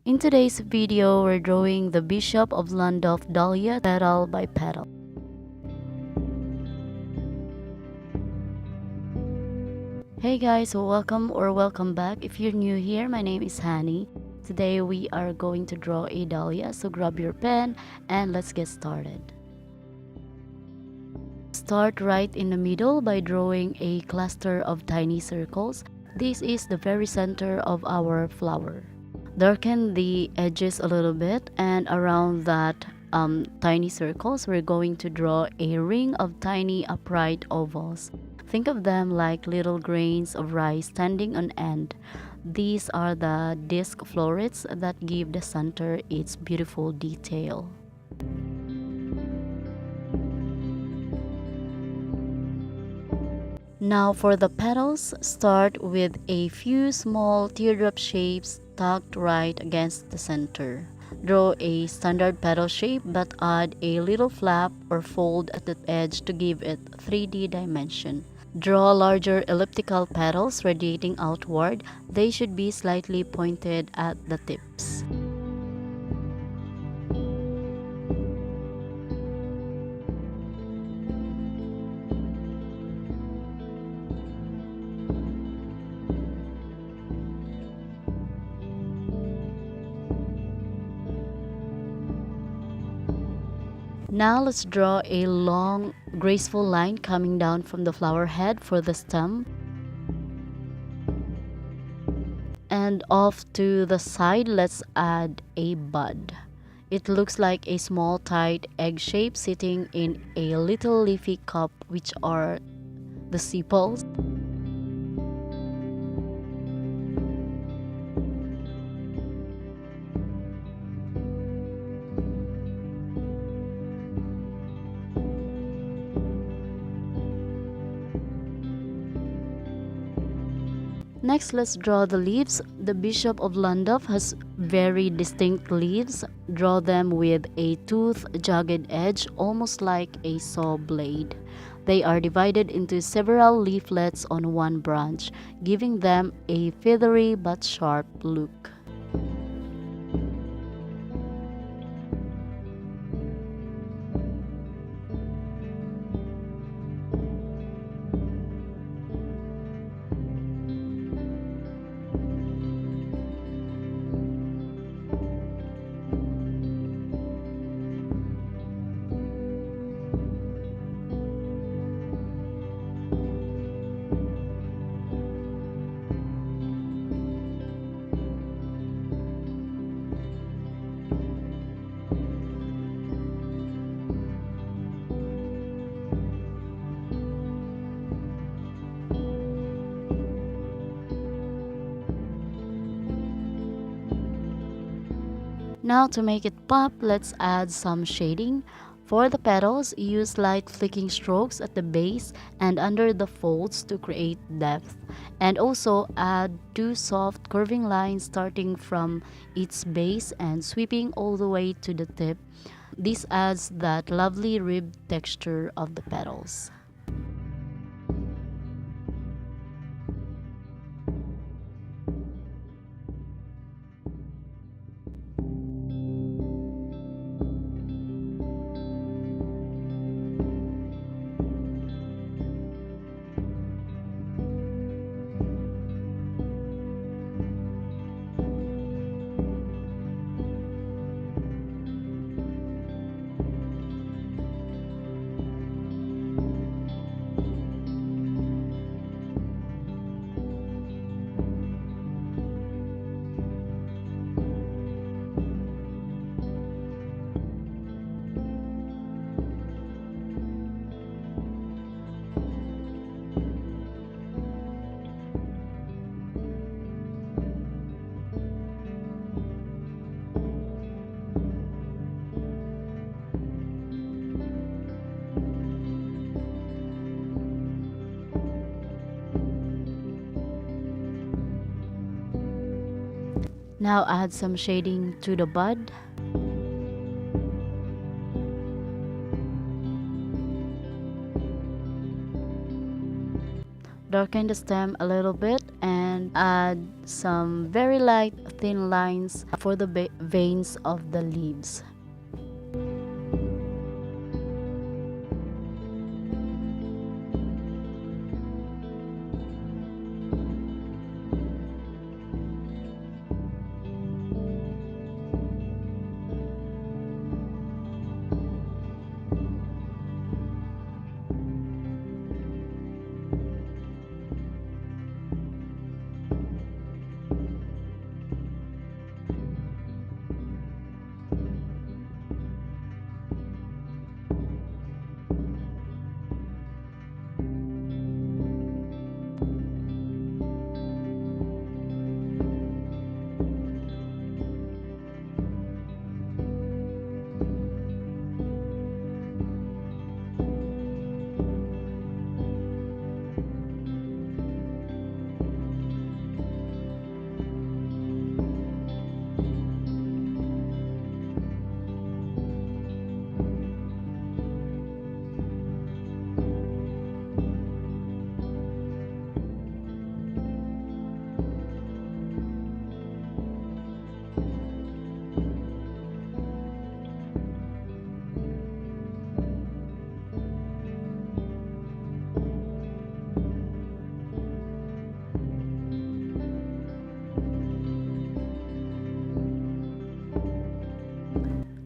In today's video, we're drawing the Bishop of Llandaff Dahlia petal by petal. Hey guys, welcome back. If you're new here, my name is Hani. Today we are going to draw a dahlia, so grab your pen and let's get started. Start right in the middle by drawing a cluster of tiny circles. This is the very center of our flower. Darken the edges a little bit, and around that tiny circles we're going to draw a ring of tiny upright ovals. Think of them like little grains of rice standing on end. These are the disc florets that give the center its beautiful detail. Now for the petals, start with a few small teardrop shapes tucked right against the center. Draw a standard petal shape but add a little flap or fold at the edge to give it 3D dimension. Draw larger elliptical petals radiating outward. They should be slightly pointed at the tips. Now let's draw a long, graceful line coming down from the flower head for the stem. And off to the side, let's add a bud. It looks like a small tight egg shape sitting in a little leafy cup, which are the sepals. Next, let's draw the leaves. The Bishop of Llandaff has very distinct leaves. Draw them with a toothed, jagged edge, almost like a saw blade. They are divided into several leaflets on one branch, giving them a feathery but sharp look. Now to make it pop, let's add some shading. For the petals, use light flicking strokes at the base and under the folds to create depth. And also add two soft curving lines starting from its base and sweeping all the way to the tip. This adds that lovely ribbed texture of the petals. Now add some shading to the bud. Darken the stem a little bit and and add some very light thin lines for the veins of the leaves.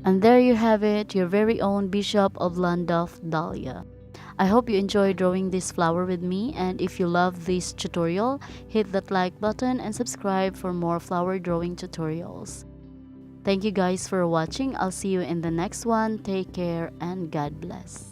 And there you have it, your very own Bishop of Llandaff Dahlia. I hope you enjoyed drawing this flower with me, and if you love this tutorial, hit that like button and subscribe for more flower drawing tutorials. Thank you guys for watching. I'll see you in the next one. Take care and God bless.